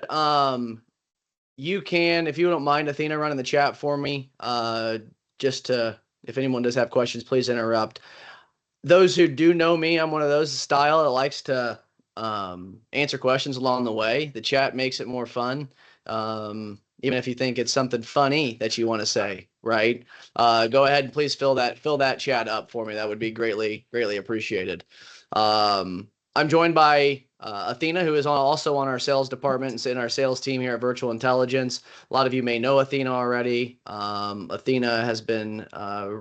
Um, you can, if you don't mind, Athena, running the chat for me, just to, if anyone does have questions, please interrupt. Those who do know me, I'm one of those style that likes to answer questions along the way. The chat makes it more fun. Even if you think it's something funny that you want to say, right? Go ahead and please fill that chat up for me. That would be greatly appreciated. I'm joined by Athena, who is also on our sales department and in our sales team here at Virtual Intelligence. A lot of you may know Athena already. Athena has been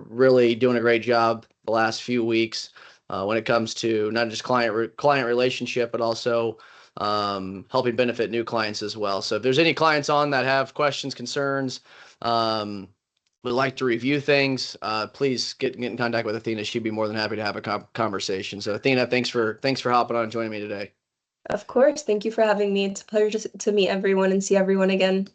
really doing a great job the last few weeks when it comes to not just client relationship, but also helping benefit new clients as well. So if there's any clients on that have questions, concerns, would like to review things, please get in contact with Athena. She'd be more than happy to have a conversation. So Athena, thanks for hopping on and joining me today. Of course. Thank you for having me. It's a pleasure to meet everyone and see everyone again.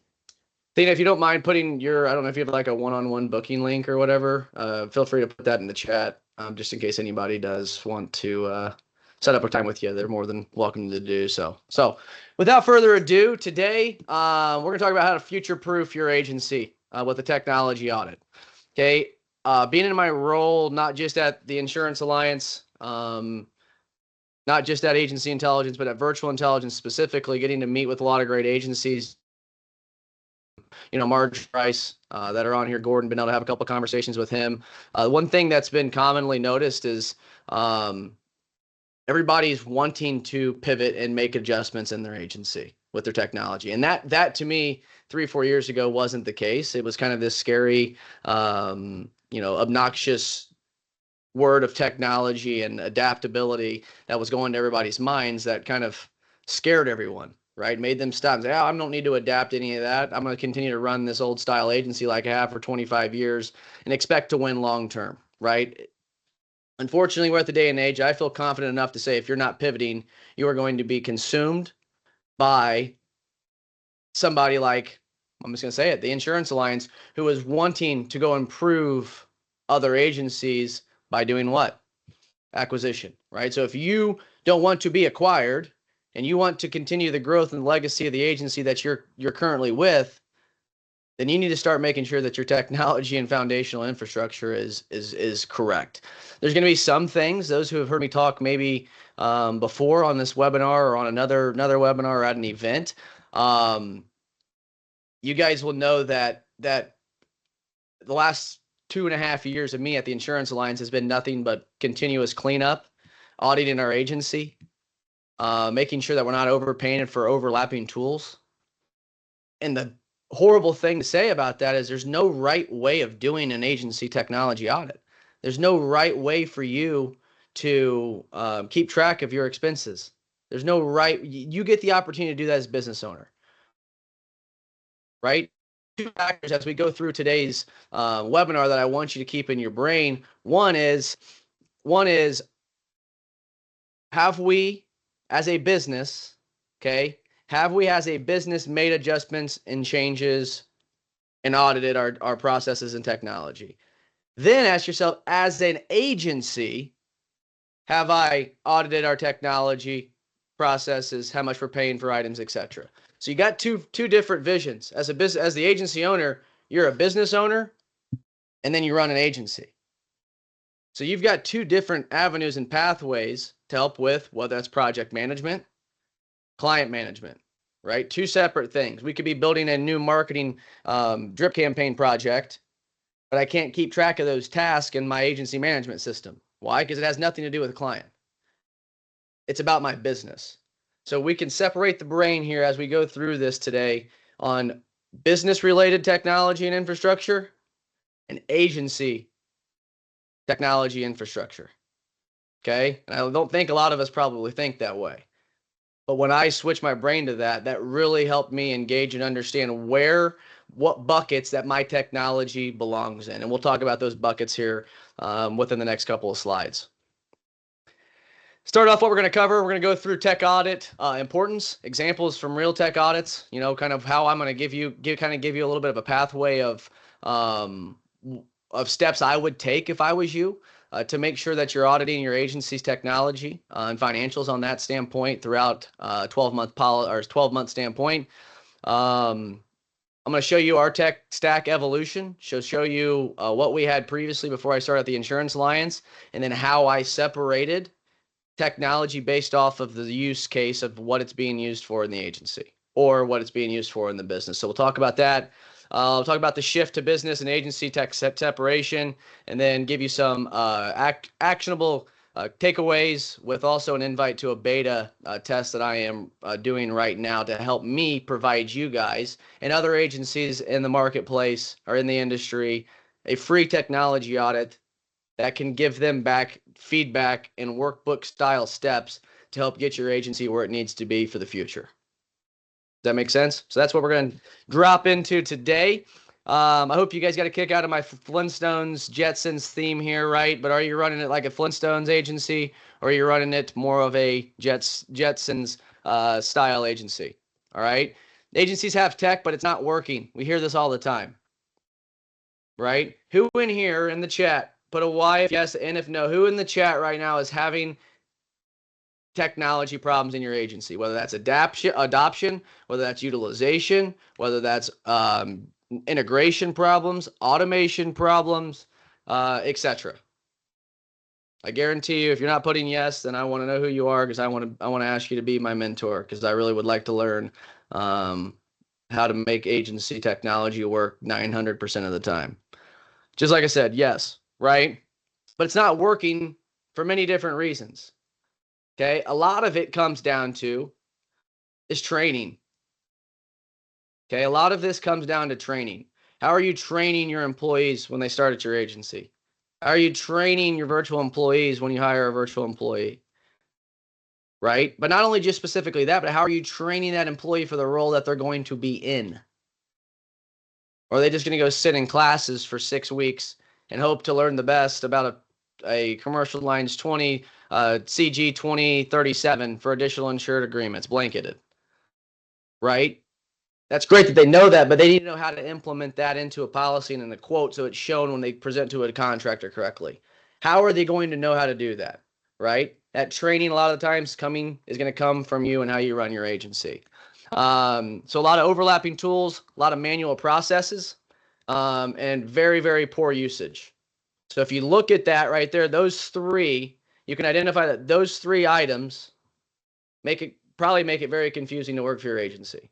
Athena, if you don't mind putting I don't know if you have like a one-on-one booking link or whatever, feel free to put that in the chat, just in case anybody does want to set up a time with you. They're more than welcome to do so. So without further ado, today we're going to talk about how to future-proof your agency with a technology audit. Okay, being in my role, not just at the Insurance Alliance, not just at Agency Intelligence, but at Virtual Intelligence specifically, getting to meet with a lot of great agencies. Marge Price that are on here. Gordon, been able to have a couple of conversations with him. One thing that's been commonly noticed is everybody's wanting to pivot and make adjustments in their agency with their technology. And that to me, 3 or 4 years ago wasn't the case. It was kind of this scary, obnoxious word of technology and adaptability that was going to everybody's minds that kind of scared everyone, right? Made them stop and say, I don't need to adapt any of that. I'm going to continue to run this old style agency like I have for 25 years and expect to win long term, right? Unfortunately, we're at the day and age. I feel confident enough to say if you're not pivoting, you are going to be consumed by somebody like, I'm just going to say it, the Insurance Alliance, who is wanting to go improve other agencies by doing what? Acquisition, right? So if you don't want to be acquired and you want to continue the growth and legacy of the agency that you're currently with, then you need to start making sure that your technology and foundational infrastructure is correct. There's going to be some things, those who have heard me talk maybe before on this webinar or on another webinar or at an event, you guys will know that the last 2.5 years of me at the Insurance Alliance has been nothing but continuous cleanup, auditing our agency, making sure that we're not overpaying for overlapping tools. And the horrible thing to say about that is there's no right way of doing an agency technology audit. There's no right way for you to keep track of your expenses. There's no right, you get the opportunity to do that as a business owner, right? 2 factors as we go through today's webinar that I want you to keep in your brain. One is, have we as a business, okay, have we as a business made adjustments and changes and audited our processes and technology? Then ask yourself, as an agency, have I audited our technology processes, how much we're paying for items, etc. So you got two different visions. As the agency owner, you're a business owner, and then you run an agency. So you've got 2 different avenues and pathways to help with whether that's project management, client management, right? 2 separate things. We could be building a new marketing drip campaign project, but I can't keep track of those tasks in my agency management system. Why? Because it has nothing to do with the client. It's about my business. So we can separate the brain here as we go through this today on business-related technology and infrastructure and agency technology infrastructure. Okay? And I don't think a lot of us probably think that way. But when I switch my brain to that really helped me engage and understand what buckets that my technology belongs in. And we'll talk about those buckets here within the next couple of slides. Start off what we're going to cover. We're going to go through tech audit importance, examples from real tech audits, kind of how I'm going to give you a little bit of a pathway of steps I would take if I was you. to make sure that you're auditing your agency's technology and financials on that standpoint throughout 12-month standpoint. I'm going to show you our tech stack evolution, show you what we had previously before I started the Insurance Alliance, and then how I separated technology based off of the use case of what it's being used for in the agency or what it's being used for in the business. So we'll talk about that. I'll talk about the shift to business and agency tech separation, and then give you some actionable takeaways with also an invite to a beta test that I am doing right now to help me provide you guys and other agencies in the marketplace or in the industry a free technology audit that can give them back feedback and workbook style steps to help get your agency where it needs to be for the future. Does that make sense? So that's what we're going to drop into today. I hope you guys got a kick out of my Flintstones Jetsons theme here, right? But are you running it like a Flintstones agency, or are you running it more of a Jetsons style agency? All right. Agencies have tech, but it's not working. We hear this all the time, right? Who in here in the chat, put a Y if yes, and if no, who in the chat right now is having technology problems in your agency, whether that's adoption, whether that's utilization, whether that's integration problems, automation problems, etc. I guarantee you, if you're not putting yes, then I want to know who you are, because I want to ask you to be my mentor, because I really would like to learn how to make agency technology work 900% of the time. Just like I said, yes, right? But it's not working for many different reasons. Okay, a lot of it comes down to is training. Okay, a lot of this comes down to training. How are you training your employees when they start at your agency? How are you training your virtual employees when you hire a virtual employee? Right? But not only just specifically that, but how are you training that employee for the role that they're going to be in? Or are they just going to go sit in classes for 6 weeks and hope to learn the best about a commercial lines 20 CG 2037 for additional insured agreements, blanketed, right? That's great that they know that, but they need to know how to implement that into a policy and in a quote so it's shown when they present to a contractor correctly. How are they going to know how to do that, right? That training a lot of the times is going to come from you and how you run your agency. So a lot of overlapping tools, a lot of manual processes, and very, very poor usage. So if you look at that right there, those three, you can identify that those three items probably make it very confusing to work for your agency.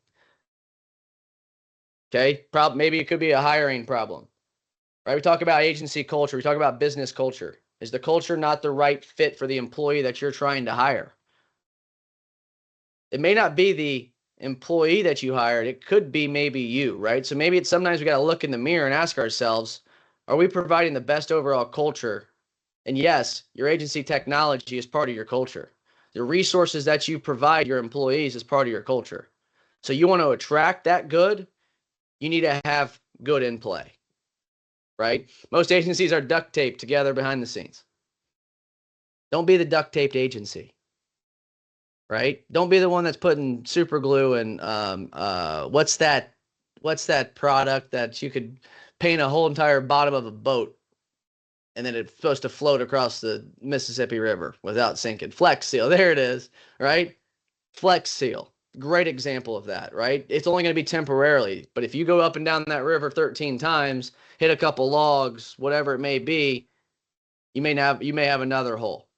Okay, maybe it could be a hiring problem, right? We talk about agency culture. We talk about business culture. Is the culture not the right fit for the employee that you're trying to hire? It may not be the employee that you hired. It could be maybe you, right? So maybe sometimes we got to look in the mirror and ask ourselves, are we providing the best overall culture? And yes, your agency technology is part of your culture. The resources that you provide your employees is part of your culture. So you want to attract that good, you need to have good in play, right? Most agencies are duct taped together behind the scenes. Don't be the duct taped agency, right? Don't be the one that's putting super glue and what's that product that you could paint a whole entire bottom of a boat and then it's supposed to float across the Mississippi River without sinking. Flex Seal, there it is, right? Flex Seal, great example of that, right? It's only going to be temporarily, but if you go up and down that river 13 times, hit a couple logs, whatever it may be, you may have another hole.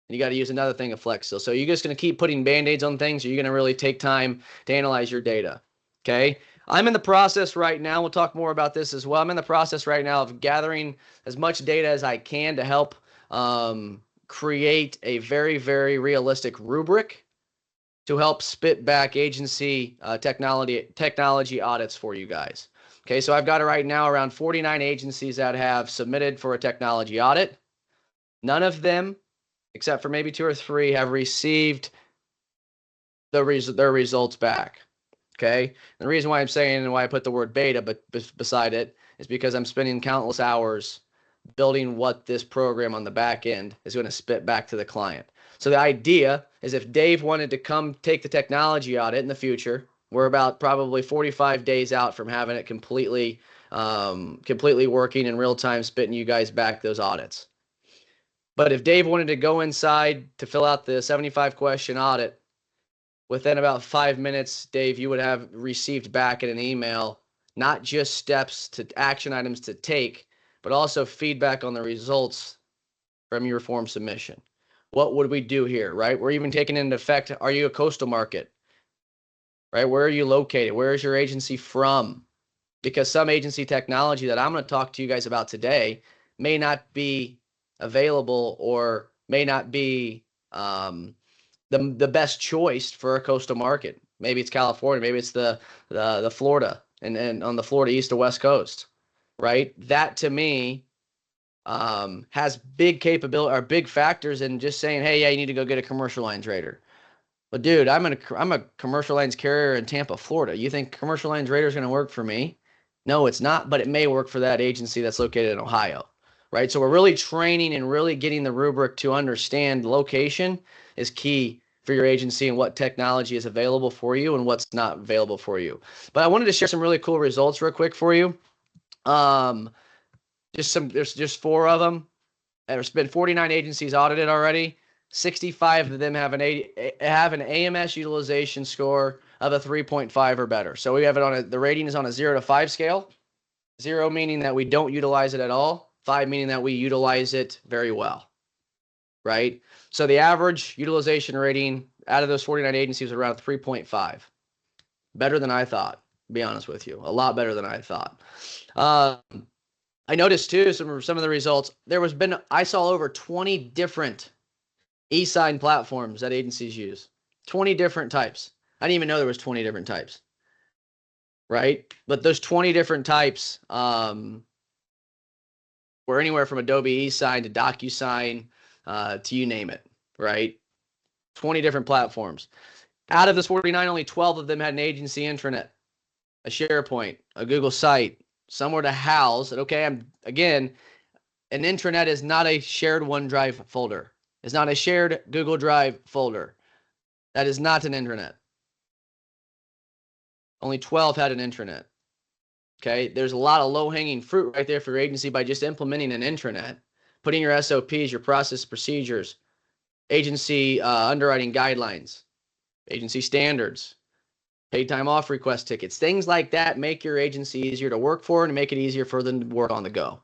And you got to use another thing of Flex Seal. So you're just going to keep putting Band-Aids on things, or you're going to really take time to analyze your data, okay? I'm in the process right now, we'll talk more about this as well. I'm in the process right now of gathering as much data as I can to help create a very, very realistic rubric to help spit back agency technology audits for you guys. Okay, so I've got right now around 49 agencies that have submitted for a technology audit. None of them, except for maybe 2 or 3, have received their results back. Okay, and the reason why I'm saying and why I put the word beta beside it is because I'm spending countless hours building what this program on the back end is going to spit back to the client. So the idea is if Dave wanted to come take the technology audit in the future, we're about probably 45 days out from having it completely working in real time, spitting you guys back those audits. But if Dave wanted to go inside to fill out the 75 question audit, within about 5 minutes, Dave, you would have received back in an email, not just steps to action items to take, but also feedback on the results from your form submission. What would we do here, right? We're even taking into effect, are you a coastal market, right? Where are you located? Where is your agency from? Because some agency technology that I'm going to talk to you guys about today may not be available or may not be the best choice for a coastal market. Maybe it's California, maybe it's the Florida and on the Florida east or west coast, right? That to me has big capability or big factors in just saying, hey, yeah, you need to go get a commercial lines rater. But dude, I'm a commercial lines carrier in Tampa, Florida. You think commercial lines rater is going to work for me? No, it's not, but it may work for that agency that's located in Ohio, right? So we're really training and really getting the rubric to understand location is key for your agency and what technology is available for you and what's not available for you. But I wanted to share some really cool results real quick for you. There's just 4 of them. There's been 49 agencies audited already. 65 of them have an AMS utilization score of a 3.5 or better. So we have it on the rating is on a 0 to 5 scale. 0 meaning that we don't utilize it at all. 5 meaning that we utilize it very well, right? So the average utilization rating out of those 49 agencies was around 3.5. Better than I thought, to be honest with you. A lot better than I thought. I noticed too some of the results. I saw over 20 different e-sign platforms that agencies use. 20 different types. I didn't even know there was 20 different types. Right? But those 20 different types were anywhere from Adobe e-sign to DocuSign to you name it, right? 20 different platforms. Out of this 49, only 12 of them had an agency intranet, a SharePoint, a Google site, somewhere to house it. Okay, an intranet is not a shared OneDrive folder. It's not a shared Google Drive folder. That is not an intranet. Only 12 had an intranet. Okay, there's a lot of low-hanging fruit right there for your agency by just implementing an intranet, putting your SOPs, your process procedures, agency underwriting guidelines, agency standards, paid time off request tickets, things like that make your agency easier to work for and make it easier for them to work on the go.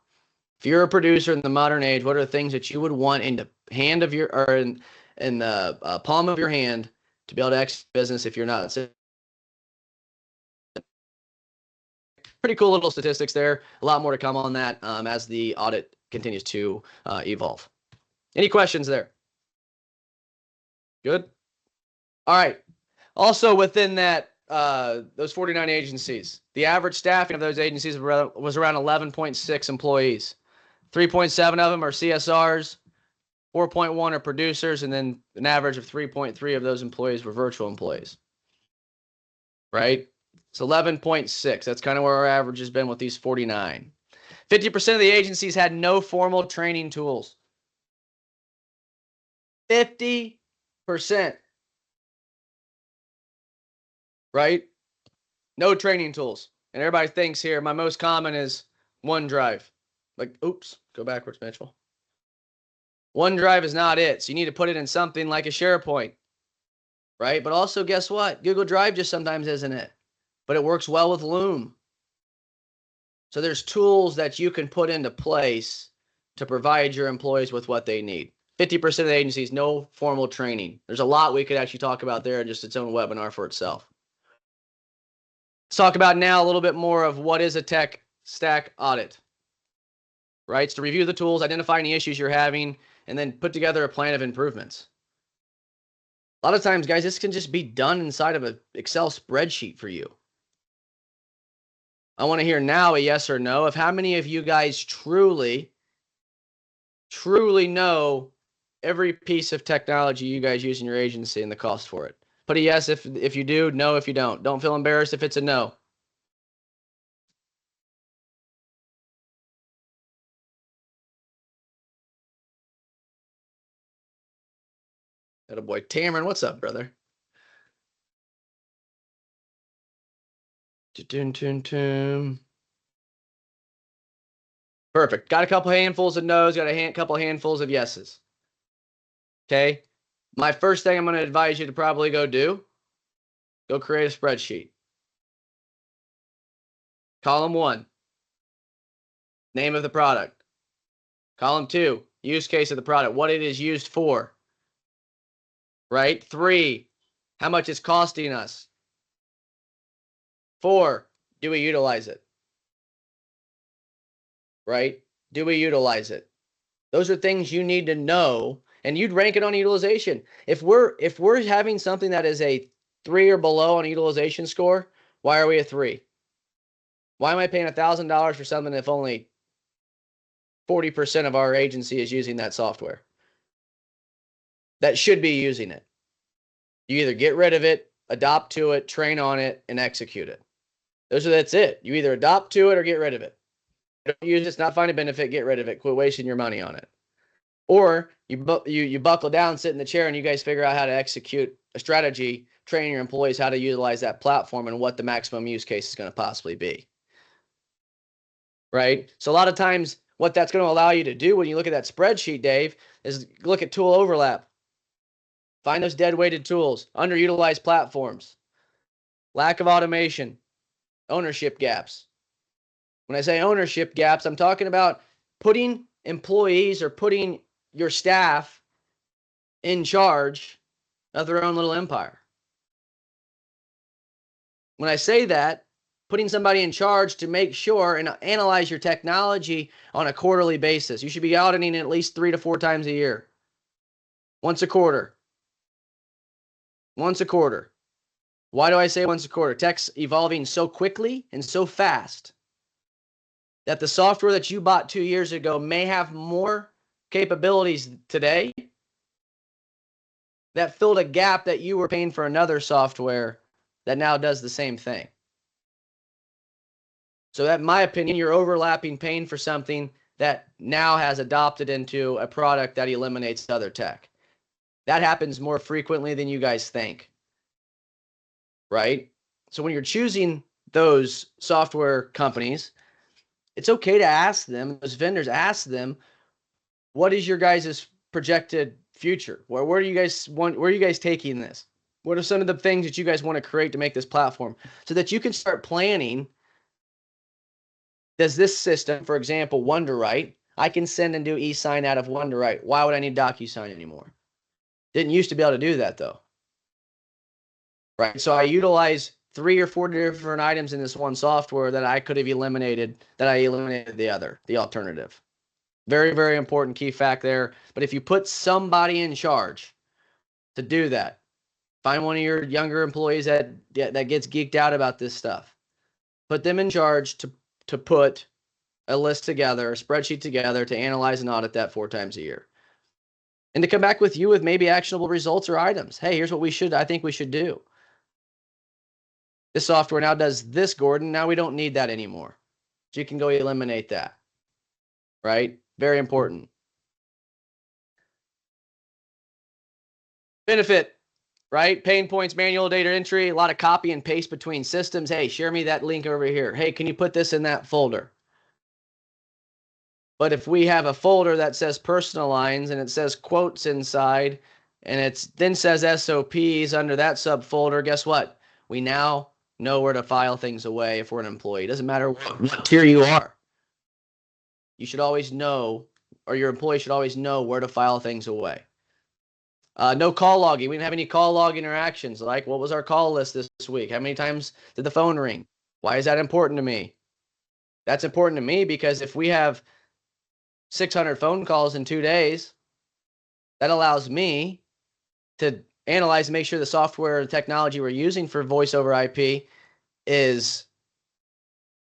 If you're a producer in the modern age, what are the things that you would want in the hand of your or in the palm of your hand to be able to execute business if you're not? Pretty cool little statistics there. A lot more to come on that as the audit continues to evolve. Any questions there? Good. All right. Also within that, those 49 agencies, the average staffing of those agencies was around 11.6 employees. 3.7 of them are CSRs, 4.1 are producers, and then an average of 3.3 of those employees were virtual employees. Right? It's 11.6. That's kind of where our average has been with these 49. 50% of the agencies had no formal training tools. 50%. Right? No training tools. And everybody thinks here, my most common is OneDrive. Like, oops, go backwards, Mitchell. OneDrive is not it. So you need to put it in something like a SharePoint. Right? But also, guess what? Google Drive just sometimes isn't it. But it works well with Loom. So there's tools that you can put into place to provide your employees with what they need. 50% of the agencies, no formal training. There's a lot we could actually talk about there in just its own webinar for itself. Let's talk about now a little bit more of what is a tech stack audit. Right? It's to review the tools, identify any issues you're having, and then put together a plan of improvements. A lot of times, guys, this can just be done inside of an Excel spreadsheet for you. I want to hear now a yes or no of how many of you guys truly know every piece of technology you guys use in your agency and the cost for it. Put a yes if you do, no if you don't. Don't feel embarrassed if it's a no. Attaboy. Tamron, what's up, brother? Perfect. Got a couple handfuls of no's, got a couple handfuls of yeses. Okay. My first thing I'm going to advise you to probably go create a spreadsheet. Column 1, name of the product. Column 2, use case of the product, what it is used for. Right? 3, how much it's costing us. 4, do we utilize it? Right? Do we utilize it? Those are things you need to know, and you'd rank it on utilization. If we're having something that is a 3 or below on a utilization score, why are we a 3? Why am I paying $1,000 for something if only 40% of our agency is using that software that should be using it? You either get rid of it, adopt to it, train on it, and execute it. That's it. You either adopt to it or get rid of it. Don't use it, it's not find a benefit, get rid of it. Quit wasting your money on it. Or you buckle down, sit in the chair, and you guys figure out how to execute a strategy, train your employees how to utilize that platform and what the maximum use case is going to possibly be. Right? So a lot of times what that's going to allow you to do when you look at that spreadsheet, Dave, is look at tool overlap. Find those dead-weighted tools, underutilized platforms, lack of automation, ownership gaps. When I say ownership gaps, I'm talking about putting employees or putting your staff in charge of their own little empire. When I say that, putting somebody in charge to make sure and analyze your technology on a quarterly basis. You should be auditing at least 3 to 4 times a year. Once a quarter. Once a quarter. Why do I say once a quarter? Tech's evolving so quickly and so fast that the software that you bought 2 years ago may have more capabilities today that filled a gap that you were paying for another software that now does the same thing. So that, in my opinion, you're overlapping paying for something that now has adopted into a product that eliminates other tech. That happens more frequently than you guys think. Right? So when you're choosing those software companies, it's okay to ask them, those vendors, ask them, what is your guys' projected future? Where are you guys taking this? What are some of the things that you guys want to create to make this platform so that you can start planning? Does this system, for example, Wonderwrite, I can send and do e-sign out of Wonderwrite. Why would I need DocuSign anymore? Didn't used to be able to do that though. Right? So I utilize 3 or 4 different items in this one software that I could have eliminated, that I eliminated the alternative. Very, very important key fact there. But if you put somebody in charge to do that, find one of your younger employees that gets geeked out about this stuff. Put them in charge to put a list together, a spreadsheet together to analyze and audit that 4 times a year. And to come back with you with maybe actionable results or items. Hey, here's what I think we should do. This software now does this, Gordon. Now we don't need that anymore. So you can go eliminate that. Right? Very important. Benefit, right? Pain points, manual data entry, a lot of copy and paste between systems. Hey, share me that link over here. Hey, can you put this in that folder? But if we have a folder that says personal lines and it says quotes inside and it then says SOPs under that subfolder, guess what? We now know where to file things away if we're an employee. It doesn't matter what tier you are. You should always know, or your employee should always know where to file things away. No call logging. We didn't have any call log interactions. Like, what was our call list this week? How many times did the phone ring? Why is that important to me? That's important to me because if we have 600 phone calls in 2 days, that allows me to analyze and make sure the software and technology we're using for voice over IP is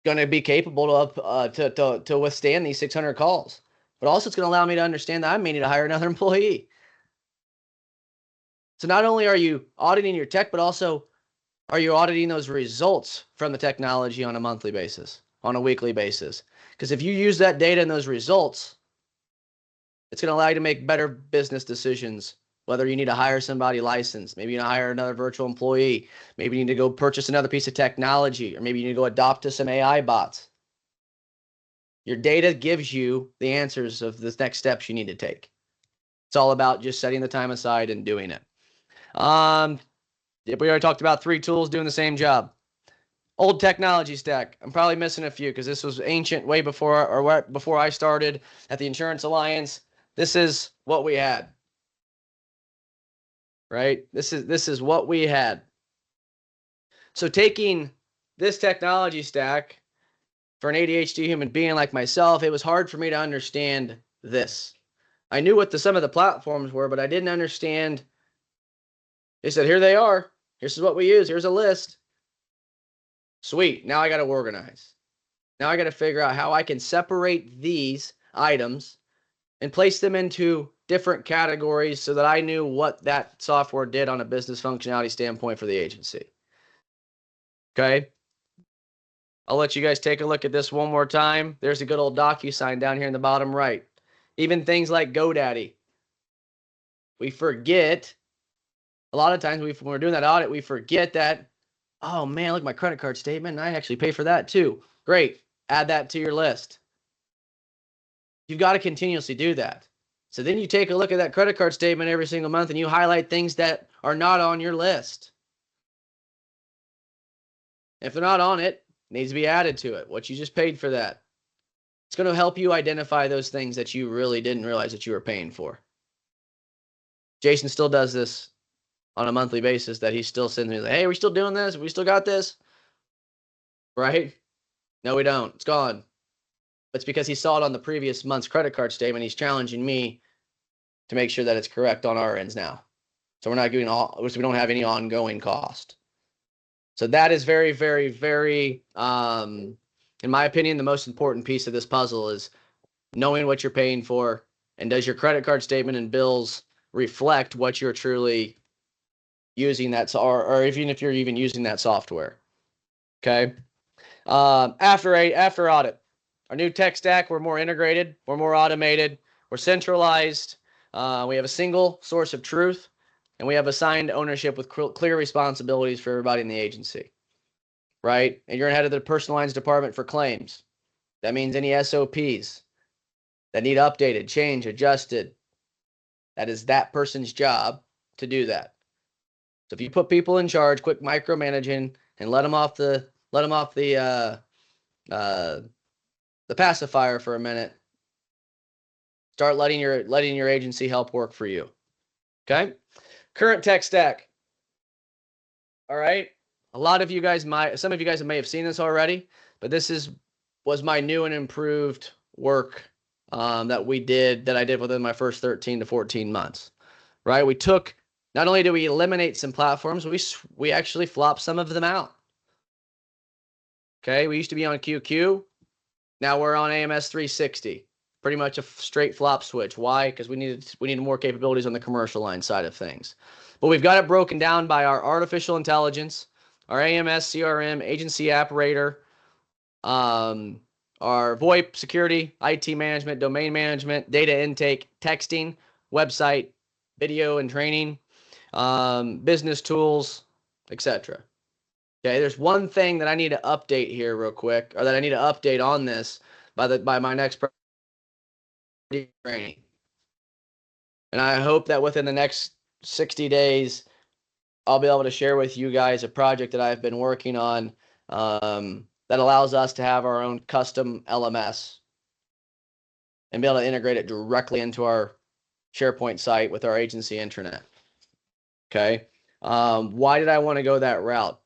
going to be capable of to withstand these 600 calls. But also it's going to allow me to understand that I may need to hire another employee. So not only are you auditing your tech, but also are you auditing those results from the technology on a monthly basis, on a weekly basis? Because if you use that data and those results, it's going to allow you to make better business decisions, whether you need to hire somebody licensed, maybe you need to hire another virtual employee, maybe you need to go purchase another piece of technology, or maybe you need to go adopt to some AI bots. Your data gives you the answers of the next steps you need to take. It's all about just setting the time aside and doing it. We already talked about 3 tools doing the same job. Old technology stack. I'm probably missing a few because this was ancient way before I started at the Insurance Alliance. This is what we had. Right? This is what we had. So taking this technology stack for an ADHD human being like myself, it was hard for me to understand this. I knew what some of the platforms were, but I didn't understand. They said, here they are. Here's what we use. Here's a list. Sweet. Now I got to organize. Now I got to figure out how I can separate these items and place them into different categories so that I knew what that software did on a business functionality standpoint for the agency. Okay. I'll let you guys take a look at this one more time. There's a good old DocuSign down here in the bottom right. Even things like GoDaddy. We forget, a lot of times when we're doing that audit, we forget that, oh man, look at my credit card statement. And I actually pay for that too. Great. Add that to your list. You've got to continuously do that. So then you take a look at that credit card statement every single month and you highlight things that are not on your list. If they're not on it, it needs to be added to it. What you just paid for that. It's going to help you identify those things that you really didn't realize that you were paying for. Jason still does this on a monthly basis, that he still sends me like, hey, are we still doing this? We still got this? Right? No, we don't. It's gone. It's because he saw it on the previous month's credit card statement. He's challenging me to make sure that it's correct on our ends now. So we're not doing we don't have any ongoing cost. So that is very, very, very, in my opinion, the most important piece of this puzzle is knowing what you're paying for, and does your credit card statement and bills reflect what you're truly using that, or even if you're even using that software. Okay. After audit, our new tech stack, we're more integrated, we're more automated, we're centralized. We have a single source of truth, and we have assigned ownership with clear responsibilities for everybody in the agency. Right? And you're head of the personal lines department for claims. That means any SOPs that need updated, changed, adjusted. That is that person's job to do that. So if you put people in charge, quit micromanaging and let them off the pacifier for a minute. Start letting your agency help work for you. Okay? Current tech stack. All right. A lot of you guys some of you guys may have seen this already, but this was my new and improved work that I did within my first 13 to 14 months. Right? We took, not only do we eliminate some platforms, we actually flopped some of them out. Okay? We used to be on QQ. Now we're on AMS 360. Pretty much a straight flop switch. Why? Because we needed more capabilities on the commercial line side of things. But we've got it broken down by our artificial intelligence, our AMS, CRM, agency operator, our VoIP, security, IT management, domain management, data intake, texting, website, video and training, business tools, etc. Okay, there's one thing that I need to update here real quick, or that I need to update on this by my next training. And I hope that within the next 60 days, I'll be able to share with you guys a project that I've been working on that allows us to have our own custom LMS and be able to integrate it directly into our SharePoint site with our agency intranet. Okay. Why did I want to go that route?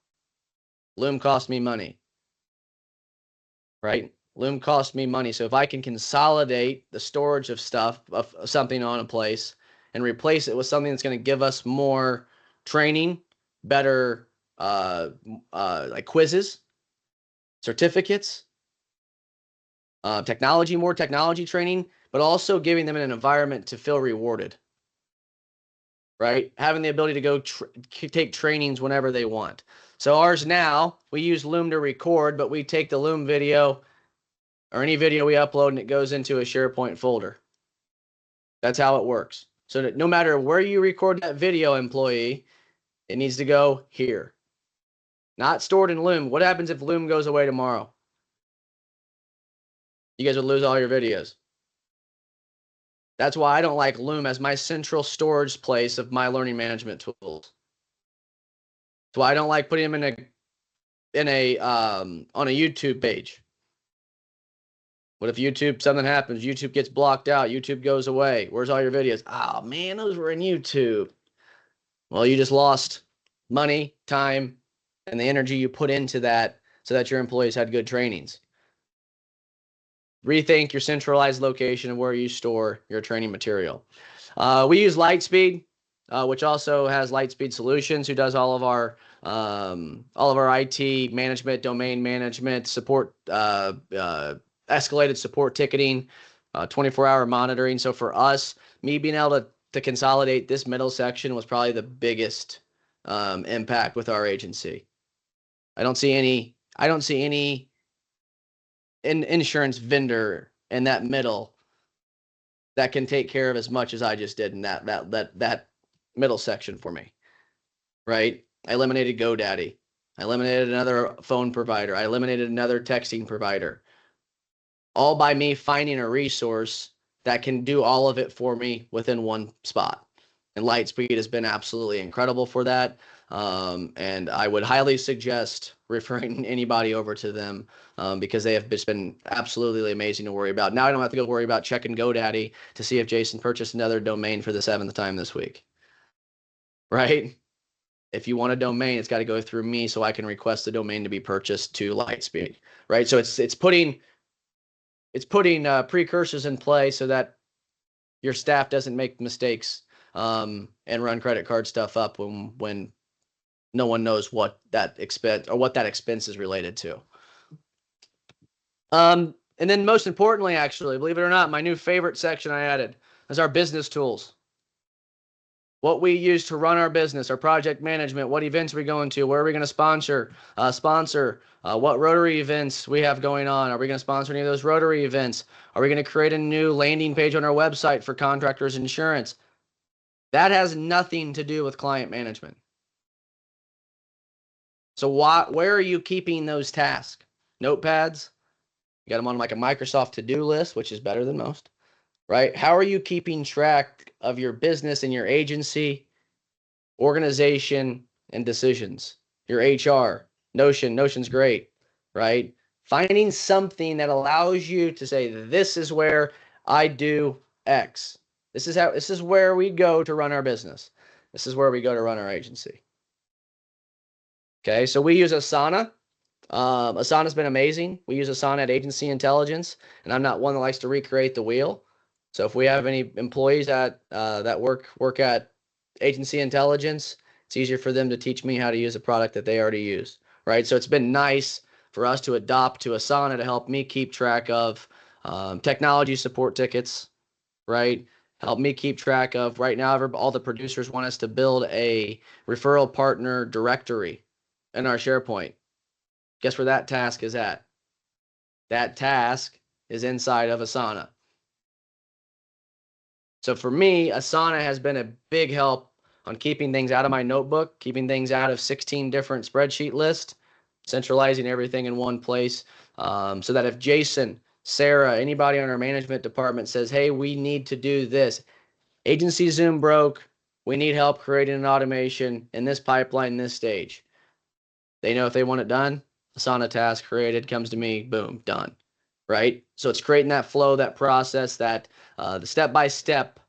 Loom cost me money. Right? Loom cost me money. So if I can consolidate the storage of something on a place and replace it with something that's going to give us more training, better like quizzes, certificates, more technology training, but also giving them an environment to feel rewarded. Right? Having the ability to go take trainings whenever they want. So ours now, we use Loom to record, but we take the Loom video or any video we upload and it goes into a SharePoint folder. That's how it works. So that no matter where you record that video, employee, it needs to go here. Not stored in Loom. What happens if Loom goes away tomorrow? You guys would lose all your videos. That's why I don't like Loom as my central storage place of my learning management tools. That's why I don't like putting them on a YouTube page. What if YouTube, something happens, YouTube gets blocked out, YouTube goes away. Where's all your videos? Oh man, those were in YouTube. Well, you just lost money, time, and the energy you put into that so that your employees had good trainings. Rethink your centralized location of where you store your training material. We use Lightspeed, which also has Lightspeed Solutions, who does all of our IT management, domain management, support, escalated support ticketing, 24-hour monitoring. So for us, me being able to consolidate this middle section was probably the biggest impact with our agency. I don't see any insurance vendor in that middle that can take care of as much as I just did in that middle section for me, right? I eliminated GoDaddy. I eliminated another phone provider. I eliminated another texting provider, all by me finding a resource that can do all of it for me within one spot. And Lightspeed has been absolutely incredible for that. And I would highly suggest referring anybody over to them because they have just been absolutely amazing to worry about. Now I don't have to go worry about checking GoDaddy to see if Jason purchased another domain for the 7th time this week, right? If you want a domain, it's got to go through me so I can request the domain to be purchased to Lightspeed, right? So it's putting precursors in play so that your staff doesn't make mistakes and run credit card stuff up when no one knows what that expense is related to. And then most importantly, actually, believe it or not, my new favorite section I added is our business tools. What we use to run our business, our project management, what events we're going to, where are we going to sponsor, what Rotary events we have going on. Are we going to sponsor any of those Rotary events? Are we going to create a new landing page on our website for contractors insurance? That has nothing to do with client management. So where are you keeping those tasks? Notepads? You got them on like a Microsoft to-do list, which is better than most, right? How are you keeping track of your business and your agency, organization, and decisions? Your HR, Notion's great, right? Finding something that allows you to say, this is where I do X. This is where we go to run our business. This is where we go to run our agency. Okay, so we use Asana. Asana's been amazing. We use Asana at Agency Intelligence, and I'm not one that likes to recreate the wheel. So if we have any employees that work at Agency Intelligence, it's easier for them to teach me how to use a product that they already use, right? So it's been nice for us to adopt to Asana to help me keep track of technology support tickets, right? Help me keep track of right now. All the producers want us to build a referral partner directory in our SharePoint. Guess where that task is at? That task is inside of Asana. So for me, Asana has been a big help on keeping things out of my notebook, keeping things out of 16 different spreadsheet lists, centralizing everything in one place, so that if Jason, Sarah, anybody on our management department says, hey, we need to do this, agency Zoom broke, we need help creating an automation in this pipeline, this stage. They know if they want it done, Asana task created, comes to me, boom, done, right? So it's creating that flow, that process, that the step-by-step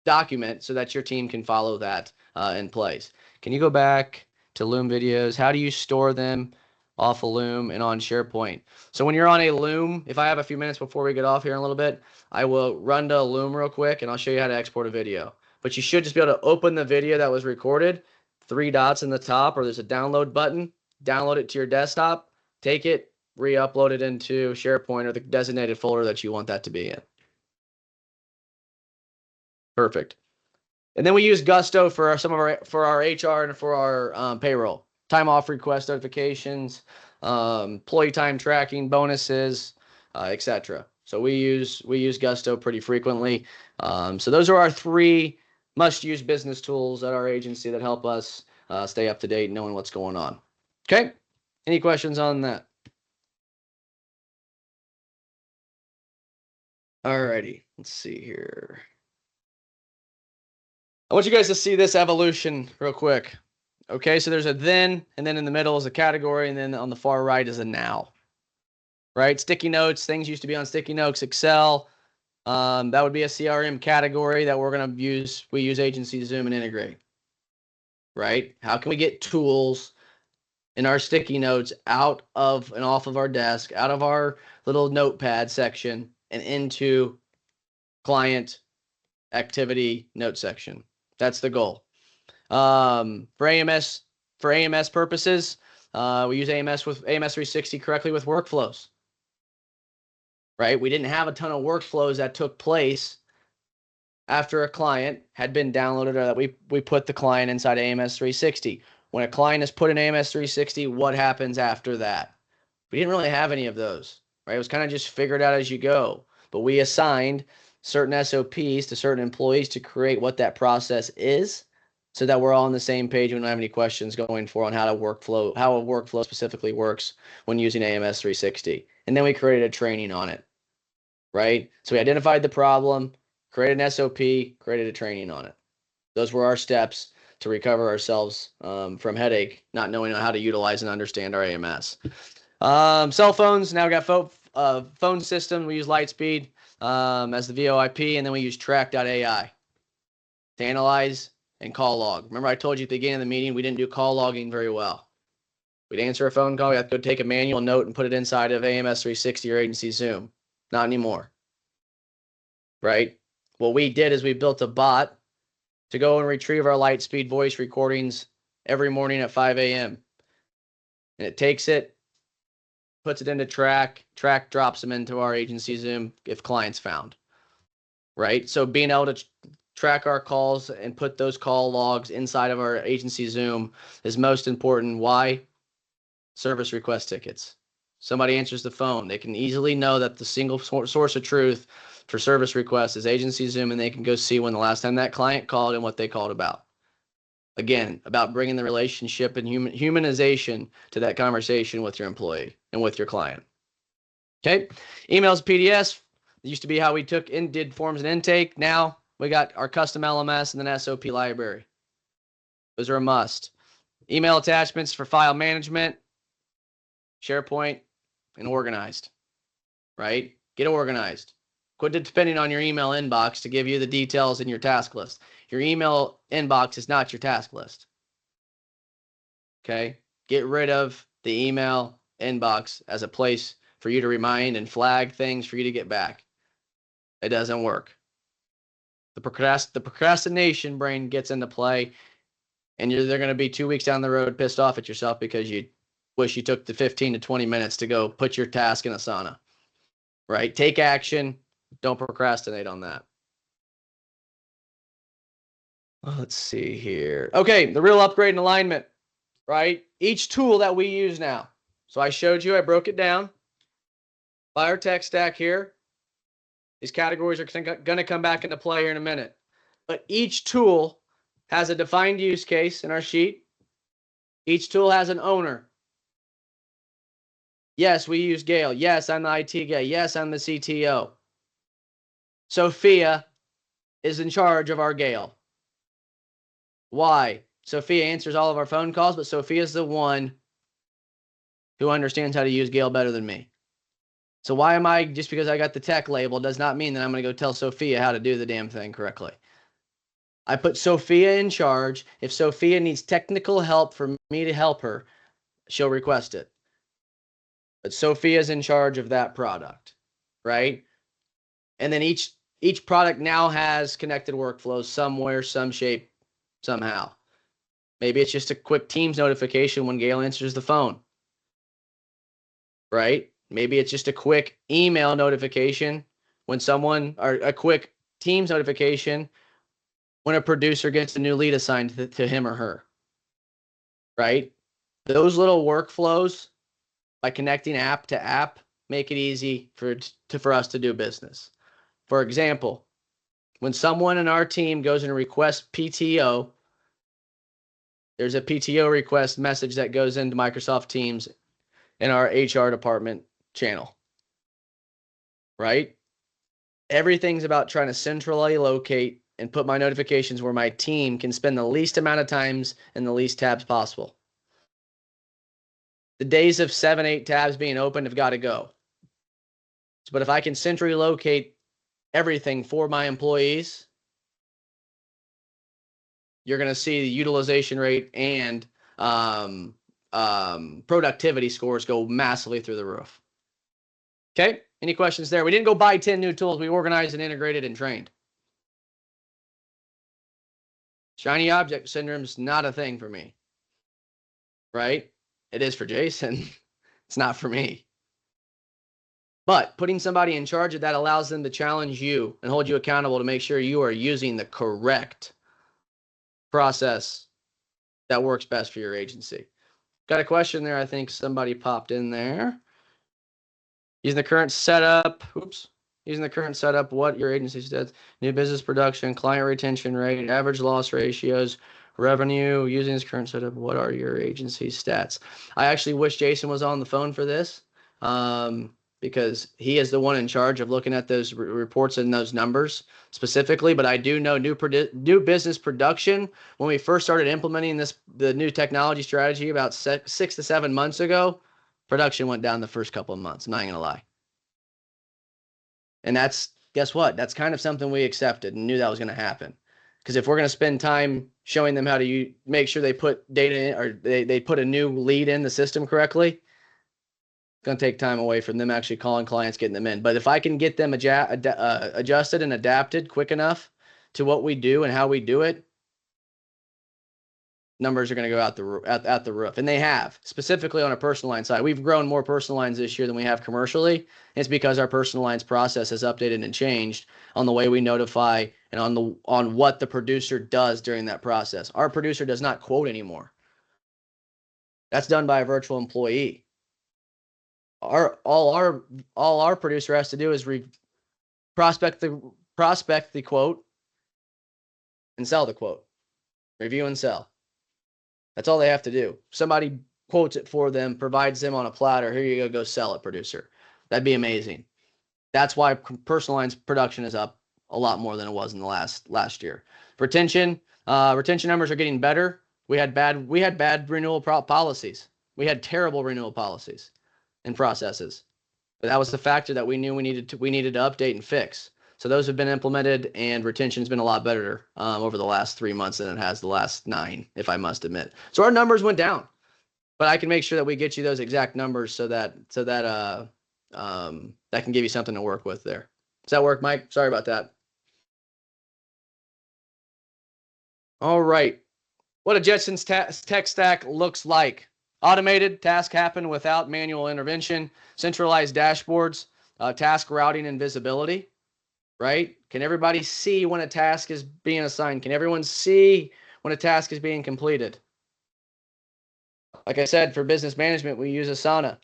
document so that your team can follow that in place. Can you go back to Loom videos? How do you store them off of Loom and on SharePoint? So when you're on a Loom, if I have a few minutes before we get off here in a little bit, I will run to Loom real quick and I'll show you how to export a video. But you should just be able to open the video that was recorded, 3 dots in the top, or there's a download button, download it to your desktop, take it, re-upload it into SharePoint or the designated folder that you want that to be in. Perfect. And then we use Gusto for our HR and for our payroll, time off request notifications, employee time tracking, bonuses, etc. So we use Gusto pretty frequently. So those are our 3 must-use business tools at our agency that help us stay up to date, knowing what's going on. Okay. Any questions on that? Alrighty, let's see here. I want you guys to see this evolution real quick. Okay, so there's a then, and then in the middle is a category, and then on the far right is a now. Right? Sticky notes, things used to be on sticky notes, Excel. That would be a CRM category that we're going to use. We use Agency Zoom and integrate. Right? How can we get tools in our sticky notes out of and off of our desk, out of our little notepad section, and into client activity note section? That's the goal. For AMS purposes, we use AMS 360 correctly with workflows. Right? We didn't have a ton of workflows that took place after a client had been downloaded, or that we put the client inside AMS 360. When a client is put in AMS 360, what happens after that? We didn't really have any of those, right? It was kind of just figured out as you go. But we assigned certain SOPs to certain employees to create what that process is, so that we're all on the same page and we don't have any questions going forward on how a workflow specifically works when using AMS 360. And then we created a training on it, right? So we identified the problem, created an SOP, created a training on it. Those were our steps to recover ourselves from headache, not knowing how to utilize and understand our AMS. Cell phones, now we got phone system. We use Lightspeed as the VoIP, and then we use track.ai to analyze and call log. Remember I told you at the beginning of the meeting, we didn't do call logging very well. We'd answer a phone call, we have to go take a manual note and put it inside of AMS 360 or Agency Zoom. Not anymore, right? What we did is we built a bot to go and retrieve our Lightspeed voice recordings every morning at 5 a.m. And it takes it, puts it into track drops them into our Agency Zoom if clients found, right? So being able to track our calls and put those call logs inside of our Agency Zoom is most important. Why? Service request tickets. Somebody answers the phone, they can easily know that the single source of truth for service requests is Agency Zoom, and they can go see when the last time that client called and what they called about. Again, about bringing the relationship and humanization to that conversation with your employee and with your client. Okay, emails, PDS. It used to be how we did forms and intake. Now we got our custom LMS and then SOP library. Those are a must. Email attachments for file management, SharePoint, and organized, right? Get organized. Quit depending on your email inbox to give you the details in your task list. Your email inbox is not your task list. Okay? Get rid of the email inbox as a place for you to remind and flag things for you to get back. It doesn't work. The procrastination brain gets into play, and they're going to be 2 weeks down the road pissed off at yourself because you wish you took the 15 to 20 minutes to go put your task in Asana, right? Take action. Don't procrastinate on that. Let's see here. Okay, the real upgrade and alignment, right? Each tool that we use now. So I showed you, I broke it down by our tech stack here. These categories are going to come back into play here in a minute. But each tool has a defined use case in our sheet. Each tool has an owner. Yes, we use Gale. Yes, I'm the IT guy. Yes, I'm the CTO. Sophia is in charge of our Gale. Why? Sophia answers all of our phone calls, but Sophia is the one who understands how to use Gale better than me. So why am I, just because I got the tech label, does not mean that I'm going to go tell Sophia how to do the damn thing correctly. I put Sophia in charge. If Sophia needs technical help for me to help her, she'll request it. But Sophia's in charge of that product, right? And then each product now has connected workflows somewhere, some shape, somehow. Maybe it's just a quick Teams notification when Gail answers the phone, right? Maybe it's just a quick email notification when someone, or a quick Teams notification when a producer gets a new lead assigned to him or her, right? Those little workflows, by connecting app to app, make it easy for us to do business. For example, when someone in our team goes and requests PTO, there's a PTO request message that goes into Microsoft Teams in our HR department channel, right? Everything's about trying to centrally locate and put my notifications where my team can spend the least amount of times in the least tabs possible. The days of 7, 8 tabs being open have got to go. But if I can centrally locate everything for my employees, you're going to see the utilization rate and productivity scores go massively through the roof. Okay. Any questions there? We didn't go buy 10 new tools. We organized and integrated and trained. Shiny object syndrome is not a thing for me. Right? It is for Jason. It's not for me. But putting somebody in charge of that allows them to challenge you and hold you accountable to make sure you are using the correct process that works best for your agency. Got a question there. I think somebody popped in there. Using the current setup, what your agency says, new business production, client retention rate, average loss ratios, revenue, using this current setup, what are your agency stats? I actually wish Jason was on the phone for this because he is the one in charge of looking at those reports and those numbers specifically. But I do know new business production, when we first started implementing the new technology strategy about 6 to 7 months ago, production went down the first couple of months. I'm not going to lie. And that's, guess what? That's kind of something we accepted and knew that was going to happen. Because if we're going to spend time showing them how to make sure they put data in, or they put a new lead in the system correctly, it's going to take time away from them actually calling clients, getting them in. But if I can get them adjusted and adapted quick enough to what we do and how we do it, numbers are going to go out the roof. And they have, specifically on a personal line side. We've grown more personal lines this year than we have commercially. It's because our personal lines process has updated and changed on the way we notify and on what the producer does during that process. Our producer does not quote anymore. That's done by a virtual employee. All our producer has to do is prospect the quote and sell the quote. Review and sell. That's all they have to do. Somebody quotes it for them, provides them on a platter. Here you go sell it, producer. That'd be amazing. That's why personal lines production is up a lot more than it was in the last year. Retention numbers are getting better. We had bad renewal policies. We had terrible renewal policies and processes. But that was the factor that we knew we needed to update and fix. So those have been implemented, and retention has been a lot better over the last 3 months than it has the last 9, if I must admit. So our numbers went down, but I can make sure that we get you those exact numbers so that that can give you something to work with there. Does that work, Mike? Sorry about that. All right. What a Jetson's tech stack looks like. Automated, task happen without manual intervention, centralized dashboards, task routing and visibility. Right? Can everybody see when a task is being assigned? Can everyone see when a task is being completed? Like I said, for business management, we use Asana.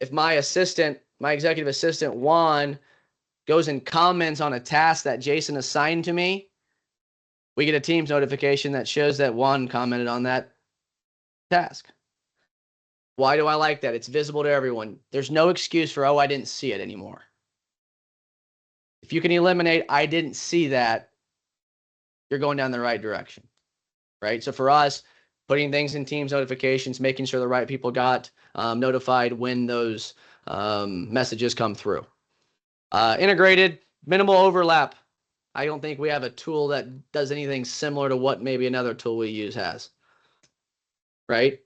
If my executive assistant, Juan, goes and comments on a task that Jason assigned to me, we get a Teams notification that shows that Juan commented on that task. Why do I like that? It's visible to everyone. There's no excuse for, oh, I didn't see it anymore. If you can eliminate, I didn't see that, you're going down the right direction, right? So for us, putting things in Teams notifications, making sure the right people got notified when those messages come through. Integrated, minimal overlap. I don't think we have a tool that does anything similar to what maybe another tool we use has, right?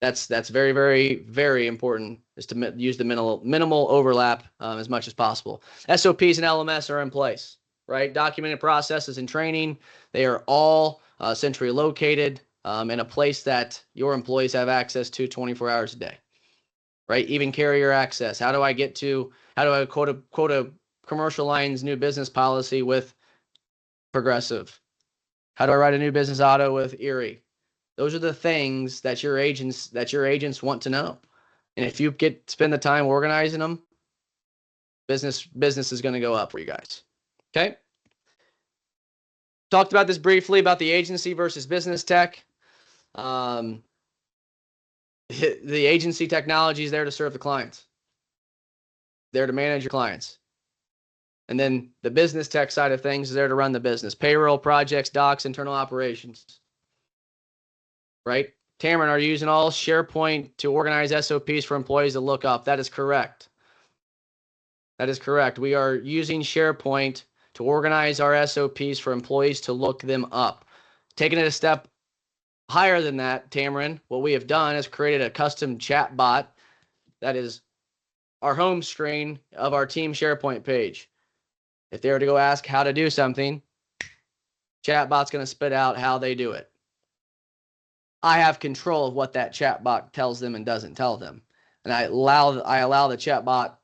That's very, very, very important, is to use the minimal overlap as much as possible. SOPs and LMS are in place, right? Documented processes and training, they are all centrally located in a place that your employees have access to 24 hours a day, right? Even carrier access. How do I quote a commercial lines new business policy with Progressive? How do I write a new business auto with Erie? Those are the things that your agents want to know. And if you spend the time organizing them, business is going to go up for you guys. Okay. Talked about this briefly about the agency versus business tech. The agency technology is there to serve the clients, there to manage your clients. And then the business tech side of things is there to run the business. Payroll, projects, docs, internal operations. Right? Tamron, are you using all SharePoint to organize SOPs for employees to look up? That is correct. That is correct. We are using SharePoint to organize our SOPs for employees to look them up. Taking it a step higher than that, Tamron, what we have done is created a custom chat bot that is our home screen of our team SharePoint page. If they were to go ask how to do something, chatbot's going to spit out how they do it. I have control of what that chatbot tells them and doesn't tell them. And I allow the chatbot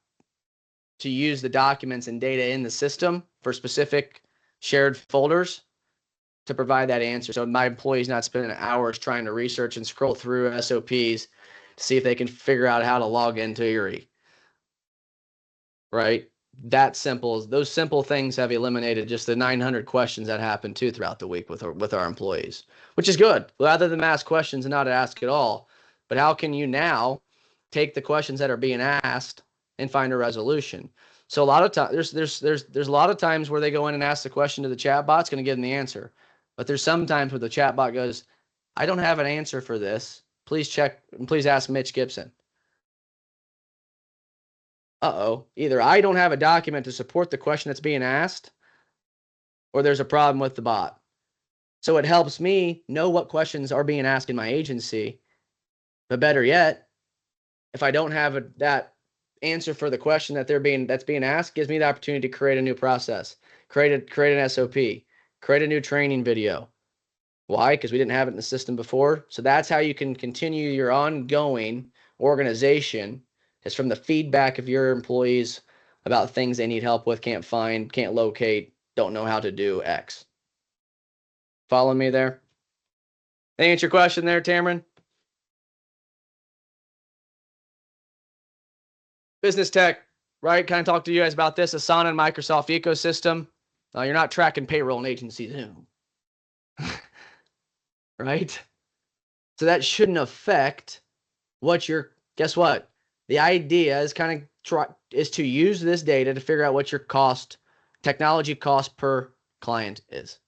to use the documents and data in the system for specific shared folders to provide that answer. So my employee's not spending hours trying to research and scroll through SOPs to see if they can figure out how to log into Erie. Right? That simple. Those simple things have eliminated just the 900 questions that happen too throughout the week with our employees, which is good. Rather than ask questions and not ask at all. But how can you now take the questions that are being asked and find a resolution? So a lot of times there's a lot of times where they go in and ask the question to the chatbot, it's going to give them the answer. But there's some times where the chatbot goes, I don't have an answer for this. Please ask Mitch Gibson. Either I don't have a document to support the question that's being asked, or there's a problem with the bot. So it helps me know what questions are being asked in my agency. But better yet, if I don't have that answer for the question that's being asked, gives me the opportunity to create a new process, create an SOP, create a new training video. Why? Because we didn't have it in the system before. So that's how you can continue your ongoing organization, is from the feedback of your employees about things they need help with, can't find, can't locate, don't know how to do X. Follow me there? Answer your question there, Tamron? Business tech, right? Kind of talk to you guys about this Asana and Microsoft ecosystem. You're not tracking payroll in agency Zoom. Right? So that shouldn't affect guess what? The idea is is to use this data to figure out what your technology cost per client is.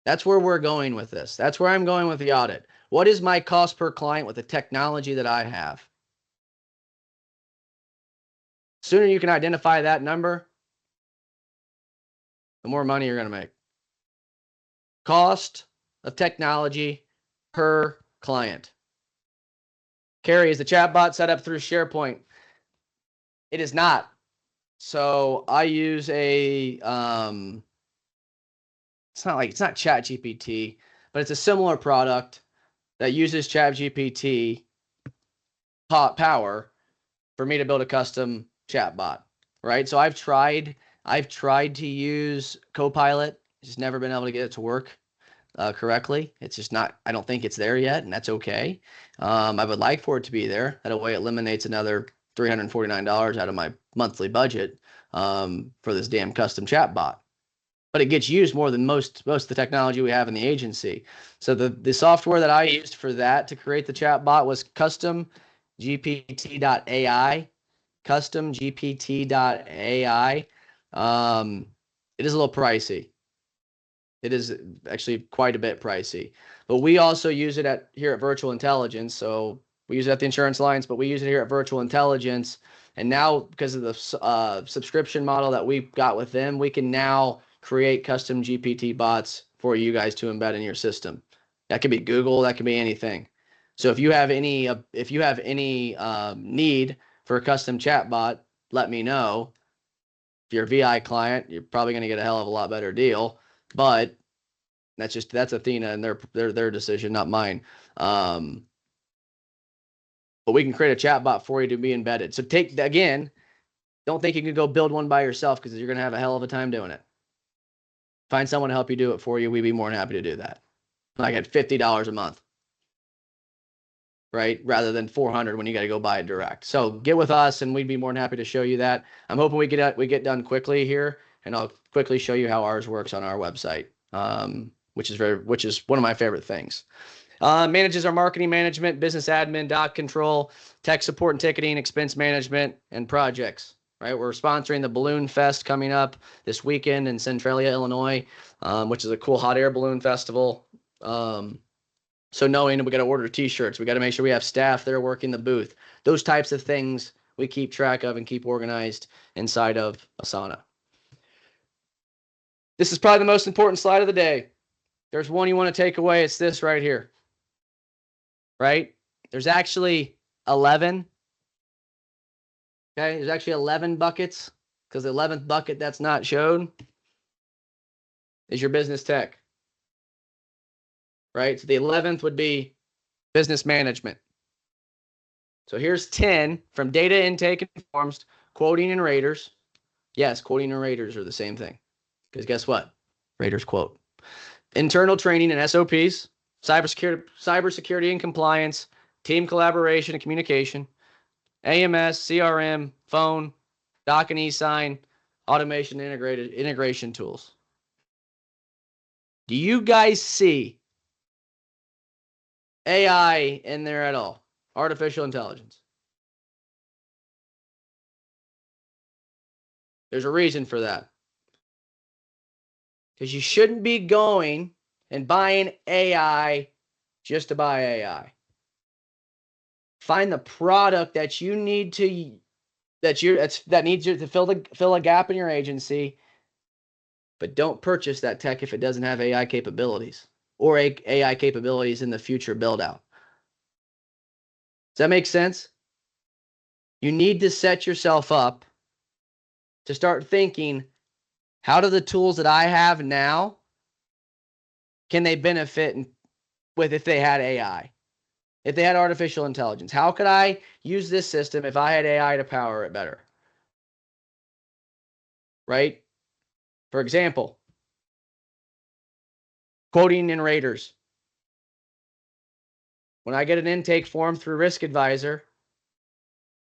That's where we're going with this. That's where I'm going with the audit. What is my cost per client with the technology that I have? The sooner you can identify that number, the more money you're going to make. Cost of technology per client. Carrie, is the chatbot set up through SharePoint? It is not. So I use it's not ChatGPT, but it's a similar product that uses ChatGPT power for me to build a custom chatbot, right? So I've tried to use Copilot, just never been able to get it to work correctly. It's just not, I don't think it's there yet, and that's okay. I would like for it to be there. That way it eliminates another $349 out of my monthly budget for this damn custom chat bot. But it gets used more than most of the technology we have in the agency. So the software that I used for that to create the chat bot was customgpt.ai. Customgpt.ai. It is a little pricey. It is actually quite a bit pricey, but we also use it here at Virtual Intelligence. So we use it at the insurance lines, but we use it here at Virtual Intelligence. And now, because of the subscription model that we've got with them, we can now create custom GPT bots for you guys to embed in your system. That could be Google, that could be anything. So if you have any need for a custom chat bot, let me know. If you're a VI client, you're probably going to get a hell of a lot better deal. But that's Athena and their decision, not mine. But we can create a chat bot for you to be embedded. So don't think you can go build one by yourself, because you're going to have a hell of a time doing it. Find someone to help you do it for you. We'd be more than happy to do that. Like at $50 a month, right? Rather than $400 when you got to go buy it direct. So get with us and we'd be more than happy to show you that. I'm hoping we get done quickly here, and I'll quickly show you how ours works on our website, which is one of my favorite things. Manages our marketing management, business admin, doc control, tech support and ticketing, expense management, and projects. right? We're sponsoring the Balloon Fest coming up this weekend in Centralia, Illinois, which is a cool hot air balloon festival. So knowing we got to order t-shirts, we got to make sure we have staff there working the booth. Those types of things we keep track of and keep organized inside of Asana. This is probably the most important slide of the day. There's one you want to take away. It's this right here, right? There's actually 11. Okay, there's actually 11 buckets because the 11th bucket that's not shown is your business tech, right? So the 11th would be business management. So here's 10 from data intake and forms, quoting and raters. Yes, quoting and raters are the same thing because guess what? Raters quote. Internal training and SOPs, cybersecurity and compliance, team collaboration and communication, AMS, CRM, phone, doc and e-sign, automation integration tools. Do you guys see AI in there at all? Artificial intelligence. There's a reason for that. Because you shouldn't be going and buying AI just to buy AI. Find the product that you need to that needs you to fill a gap in your agency, but don't purchase that tech if it doesn't have AI capabilities or AI capabilities in the future build out. Does that make sense? You need to set yourself up to start thinking, how do the tools that I have now, can they benefit with if they had AI? If they had artificial intelligence, how could I use this system if I had AI to power it better? Right? For example, quoting and raters. When I get an intake form through Risk Advisor,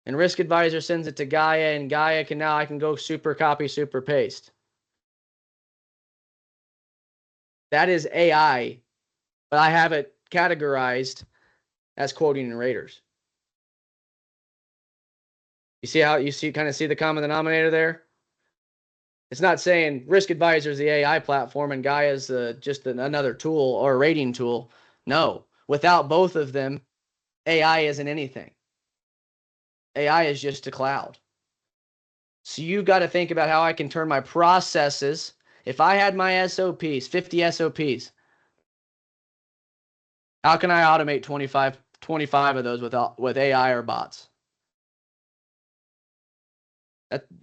and Risk Advisor sends it to Gaia, and Gaia I can go super copy, super paste. That is AI, but I have it categorized as quoting and raters. You see how kind of see the common denominator there? It's not saying Risk Advisor is the AI platform and Gaia is just another tool or a rating tool. No, without both of them, AI isn't anything. AI is just a cloud. So you got to think about how I can turn my processes. If I had my SOPs, 50 SOPs, how can I automate 25 of those with AI or bots?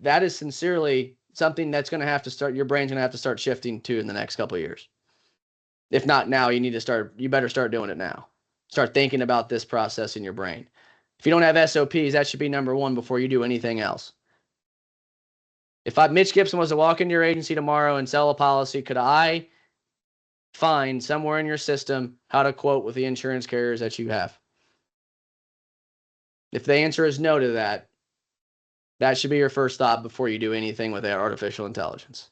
That is sincerely something that's going to have to start, your brain's going to have to start shifting to in the next couple of years. If not now, you better start doing it now. Start thinking about this process in your brain. If you don't have SOPs, that should be number one before you do anything else. If Mitch Gibson was to walk into your agency tomorrow and sell a policy, could I find somewhere in your system how to quote with the insurance carriers that you have? If the answer is no to that, that should be your first thought before you do anything with artificial intelligence.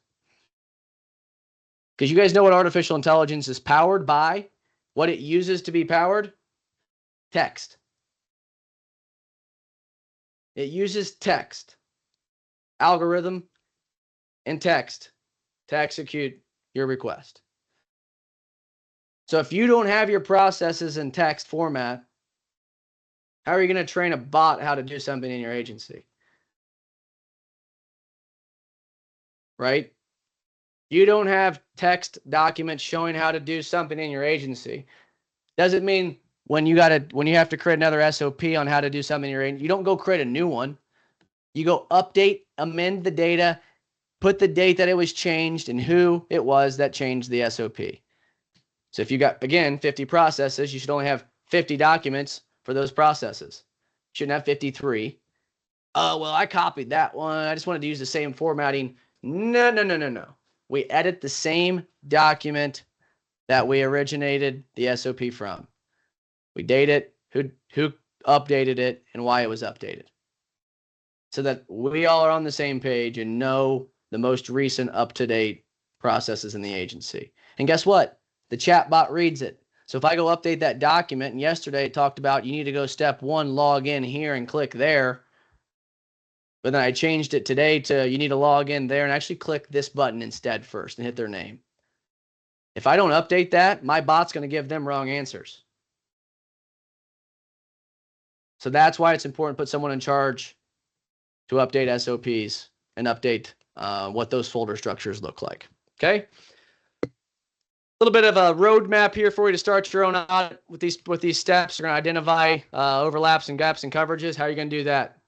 Because you guys know what artificial intelligence is powered by? What it uses to be powered? Text. It uses text, algorithm, and text to execute your request. So if you don't have your processes in text format, how are you going to train a bot how to do something in your agency? Right? You don't have text documents showing how to do something in your agency. Doesn't mean when you have to create another SOP on how to do something in your agency, you don't go create a new one. You go update, amend the data, put the date that it was changed and who it was that changed the SOP. So if you got, again, 50 processes, you should only have 50 documents for those processes. You shouldn't have 53. Oh, well, I copied that one. I just wanted to use the same formatting. No. We edit the same document that we originated the SOP from. We date it, who updated it, and why it was updated. So that we all are on the same page and know the most recent up-to-date processes in the agency. And guess what? The chatbot reads it. So if I go update that document, and yesterday it talked about you need to go step 1, log in here and click there. But then I changed it today to you need to log in there and actually click this button instead first and hit their name. If I don't update that, my bot's going to give them wrong answers. So that's why it's important to put someone in charge to update SOPs and update what those folder structures look like. Okay. A little bit of a roadmap here for you to start your own audit with these steps. You're going to identify overlaps and gaps and coverages. How are you going to do that?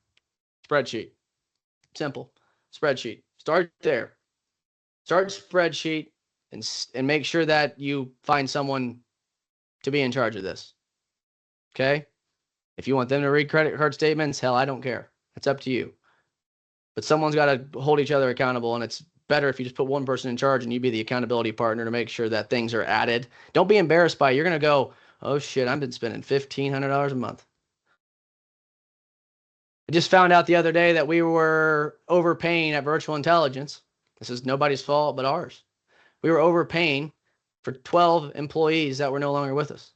Spreadsheet. Simple. Spreadsheet. Start there. Start spreadsheet and make sure that you find someone to be in charge of this. Okay. If you want them to read credit card statements, hell, I don't care. It's up to you. But someone's got to hold each other accountable, and it's better if you just put one person in charge and you be the accountability partner to make sure that things are added. Don't be embarrassed by it. You're going to go, oh shit, I've been spending $1,500 a month. I just found out the other day that we were overpaying at Virtual Intelligence. This is nobody's fault but ours. We were overpaying for 12 employees that were no longer with us.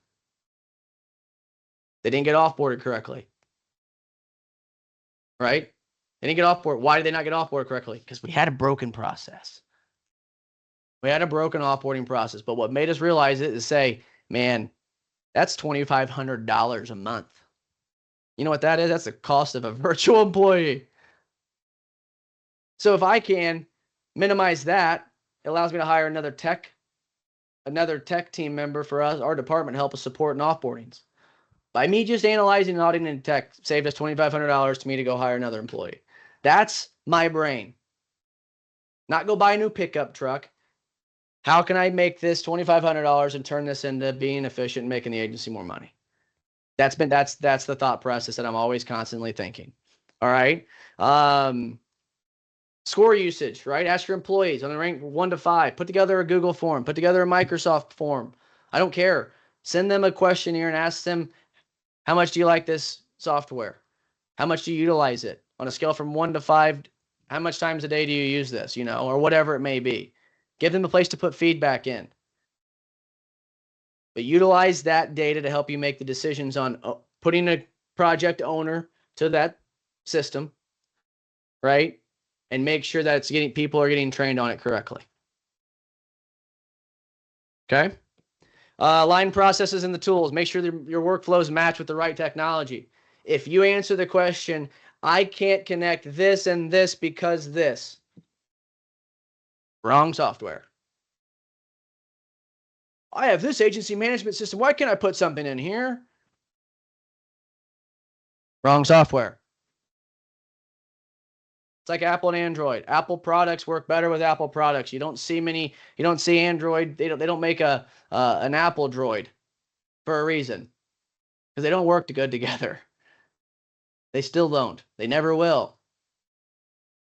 They didn't get offboarded correctly. Right? They didn't get offboard. Why did they not get offboard correctly? Because we had a broken process. We had a broken offboarding process. But what made us realize it is say, man, that's $2,500 a month. You know what that is? That's the cost of a virtual employee. So if I can minimize that, it allows me to hire another tech team member for us, our department, to help us support in offboardings. By me just analyzing and auditing and tech saved us $2,500 to me to go hire another employee. That's my brain. Not go buy a new pickup truck. How can I make this $2,500 and turn this into being efficient and making the agency more money? That's the thought process that I'm always constantly thinking. All right. Score usage, right? Ask your employees on the rank 1 to 5. Put together a Google form. Put together a Microsoft form. I don't care. Send them a questionnaire and ask them, how much do you like this software? How much do you utilize it? On a scale from 1 to 5, how much times a day do you use this, or whatever it may be. Give them a place to put feedback in. But utilize that data to help you make the decisions on putting a project owner to that system, right? And make sure that people are getting trained on it correctly. Okay? Line processes and the tools. Make sure that your workflows match with the right technology. If you answer the question, I can't connect this and this because this. Wrong software. I have this agency management system. Why can't I put something in here? Wrong software. It's like Apple and Android. Apple products work better with Apple products. You don't see Android. They don't make an Apple Droid for a reason. Because they don't work good together. They still don't. They never will.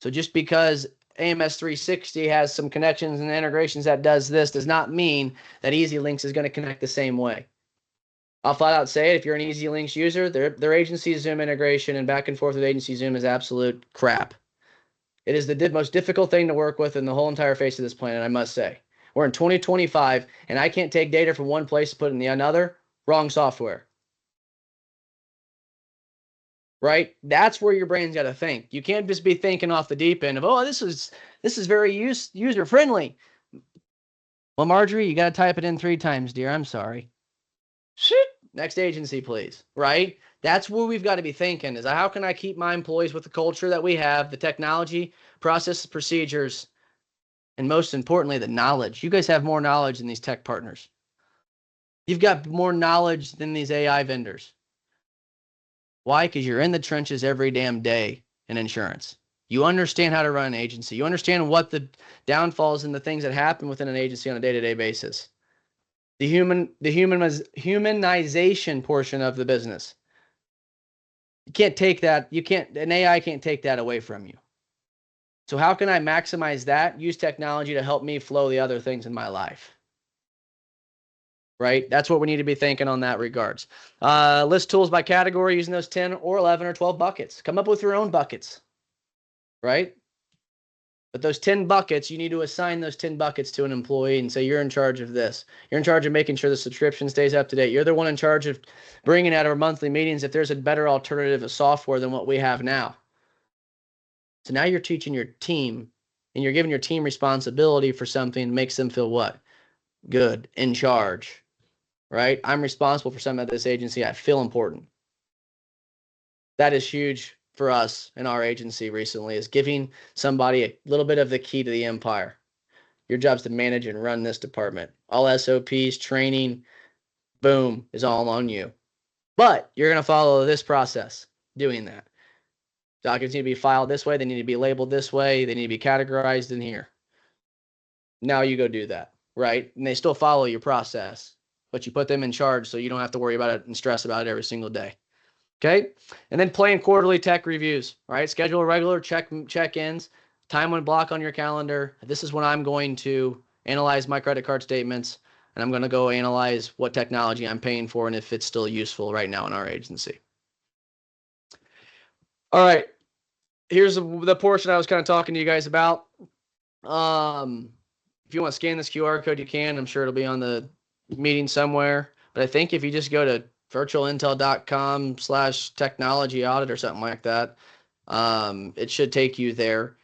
So just because AMS 360 has some connections and integrations that does this does not mean that EasyLinks is going to connect the same way. I'll flat out say it. If you're an EasyLinks user, their agency Zoom integration and back and forth with agency Zoom is absolute crap. It is the most difficult thing to work with in the whole entire face of this planet, I must say. We're in 2025, and I can't take data from one place to put it in the another. Wrong software. Right? That's where your brain's got to think. You can't just be thinking off the deep end of, oh, this is very user friendly. Well, Marjorie, you got to type it in 3 times, dear. I'm sorry. Shit. Next agency, please. Right? That's where we've got to be thinking is how can I keep my employees with the culture that we have, the technology, processes, procedures, and most importantly, the knowledge. You guys have more knowledge than these tech partners. You've got more knowledge than these AI vendors. Why? Because you're in the trenches every damn day in insurance. You understand how to run an agency. You understand what the downfalls and the things that happen within an agency on a day-to-day basis. The humanization portion of the business. You can't take that. An AI can't take that away from you. So how can I maximize that? Use technology to help me flow the other things in my life. Right? That's what we need to be thinking on that regards. List tools by category using those 10 or 11 or 12 buckets. Come up with your own buckets. Right? But those 10 buckets, you need to assign those 10 buckets to an employee and say, you're in charge of this. You're in charge of making sure the subscription stays up to date. You're the one in charge of bringing out our monthly meetings if there's a better alternative of software than what we have now. So now you're teaching your team and you're giving your team responsibility for something that makes them feel what? Good, in charge, right? I'm responsible for something at this agency. I feel important. That is huge for us in our agency recently, is giving somebody a little bit of the key to the empire. Your job's to manage and run this department. All SOPs, training, boom, is all on you. But you're going to follow this process doing that. Documents need to be filed this way. They need to be labeled this way. They need to be categorized in here. Now you go do that, right? And they still follow your process, but you put them in charge so you don't have to worry about it and stress about it every single day. Okay. And then plan quarterly tech reviews, right? Schedule regular check-ins, time and block on your calendar. This is when I'm going to analyze my credit card statements, and I'm going to go analyze what technology I'm paying for and if it's still useful right now in our agency. All right. Here's the portion I was kind of talking to you guys about. If you want to scan this QR code, you can. I'm sure it'll be on the meeting somewhere. But I think if you just go to virtualintel.com/technology audit or something like that, it should take you there.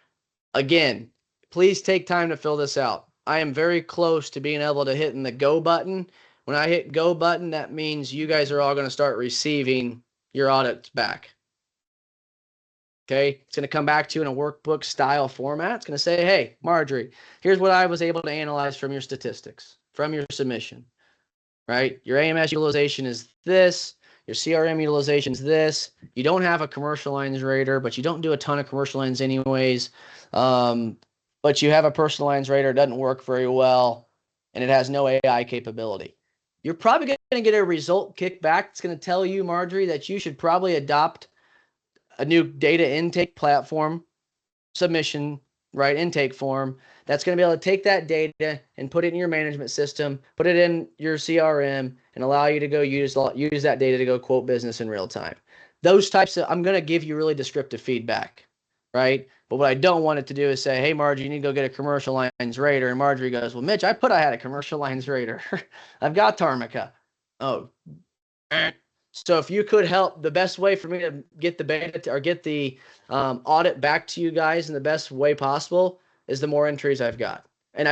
Again, please take time to fill this out. I am very close to being able to hitting the go button. When I hit go button, that means you guys are all going to start receiving your audits back. Okay, it's going to come back to you in a workbook style format. It's going to say, hey, Marjorie, here's what I was able to analyze from your statistics, from your submission, right? Your AMS utilization is this. Your CRM utilization is this. You don't have a commercial lines rater, but you don't do a ton of commercial lines anyways. But you have a personal lines rater. It doesn't work very well, and it has no AI capability. You're probably going to get a result kickback. It's going to tell you, Marjorie, that you should probably adopt a new data intake platform submission, right? Intake form that's going to be able to take that data and put it in your management system, put it in your CRM, and allow you to go use that data to go quote business in real time. Those types of, I'm going to give you really descriptive feedback, right? But what I don't want it to do is say, hey, Margie, you need to go get a commercial lines rater. And Marjorie goes, well, Mitch, I had a commercial lines rater. I've got Tarmica. Oh, so if you could help, the best way for me to get the beta or get the audit back to you guys in the best way possible is the more entries I've got. And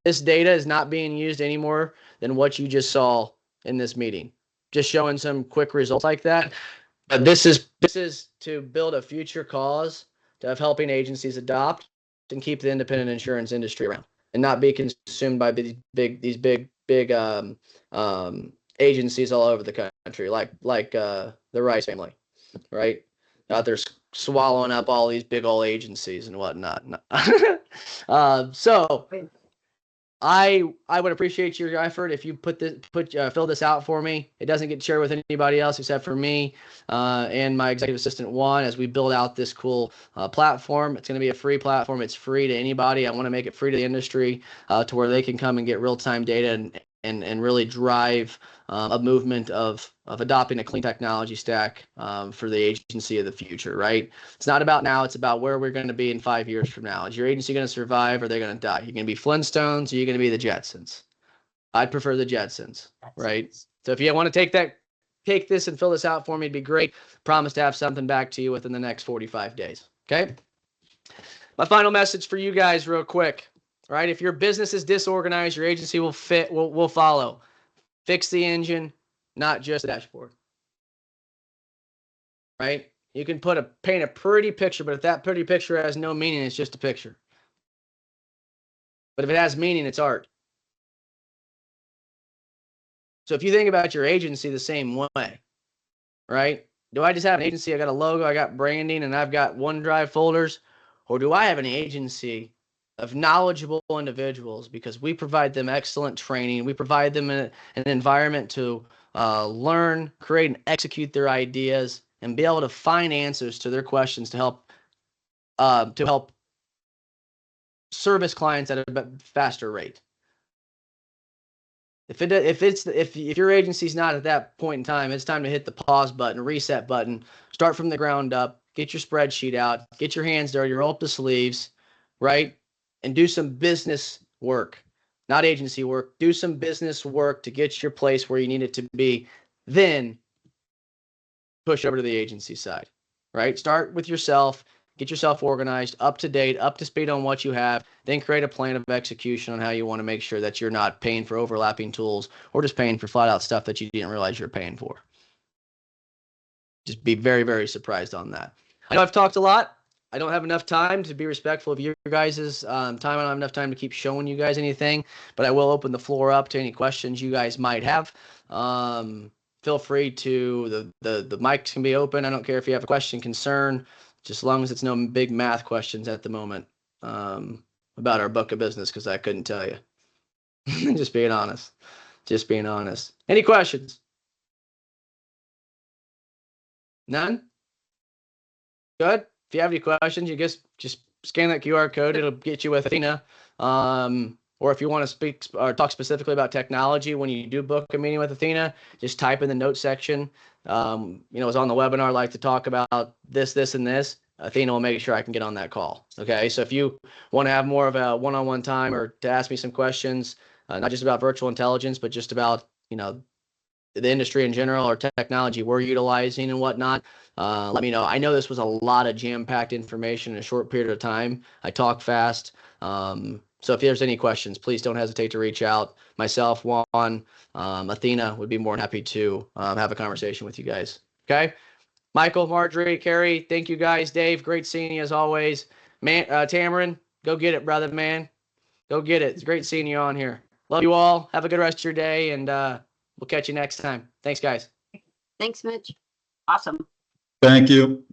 this data is not being used any more than what you just saw in this meeting. Just showing some quick results like that. But this is to build a future cause of helping agencies adopt and keep the independent insurance industry around and not be consumed by these big agencies all over the country, like the Rice family, right? Out there swallowing up all these big old agencies and whatnot. So I would appreciate your effort if you fill this out for me. It doesn't get shared with anybody else except for me and my executive assistant Juan as we build out this cool platform. It's going to be a free platform. It's free to anybody. I want to make it free to the industry to where they can come and get real-time data and really drive a movement of adopting a clean technology stack for the agency of the future, right? It's not about now, it's about where we're going to be in 5 years from now. Is your agency going to survive or are they going to die? You're going to be Flintstones or you're going to be the Jetsons? I'd prefer the Jetsons, right? So if you want to take this and fill this out for me, it'd be great. Promise to have something back to you within the next 45 days, okay? My final message for you guys real quick. Right? If your business is disorganized, your agency will follow. Fix the engine, not just the dashboard. Right? You can paint a pretty picture, but if that pretty picture has no meaning, it's just a picture. But if it has meaning, it's art. So if you think about your agency the same way, right? Do I just have an agency? I got a logo, I got branding, and I've got OneDrive folders, or do I have an agency of knowledgeable individuals because we provide them excellent training. We provide them an environment to learn, create, and execute their ideas and be able to find answers to their questions to help service clients at a faster rate. If your agency's not at that point in time, it's time to hit the pause button, reset button, start from the ground up, get your spreadsheet out, get your hands dirty, roll up the sleeves, right? And do some business work, not agency work. Do some business work to get your place where you need it to be. Then push over to the agency side, right? Start with yourself. get yourself organized, up to date, up to speed on what you have, then create a plan of execution on how you want to make sure that you're not paying for overlapping tools or just paying for flat out stuff that you didn't realize you're paying for. Just be very, very surprised on that. I know I've talked a lot. I don't have enough time to be respectful of your guys' time. I don't have enough time to keep showing you guys anything, but I will open the floor up to any questions you guys might have. Feel free to, the mics can be open. I don't care if you have a question, concern, just as long as it's no big math questions at the moment about our book of business, because I couldn't tell you. Just being honest. Just being honest. Any questions? None? Good. If you have any questions, you just scan that QR code. It'll get you with Athena. Or if you want to speak or talk specifically about technology when you do book a meeting with Athena, just type in the notes section. It's on the webinar. I like to talk about this, and this. Athena will make sure I can get on that call. Okay. So if you want to have more of a one-on-one time or to ask me some questions, not just about virtual intelligence, but just about, the industry in general or technology we're utilizing and whatnot, let me know. I know this was a lot of jam-packed information in a short period of time. I talk fast. So if there's any questions, please don't hesitate to reach out. Myself, Juan, Athena would be more than happy to have a conversation with you guys. Okay. Michael, Marjorie, Carrie, thank you guys. Dave, great seeing you as always. Man, Tamarin, go get it, brother, man. Go get it. It's great seeing you on here. Love you all. Have a good rest of your day, and we'll catch you next time. Thanks, guys. Thanks, Mitch. Awesome. Thank you.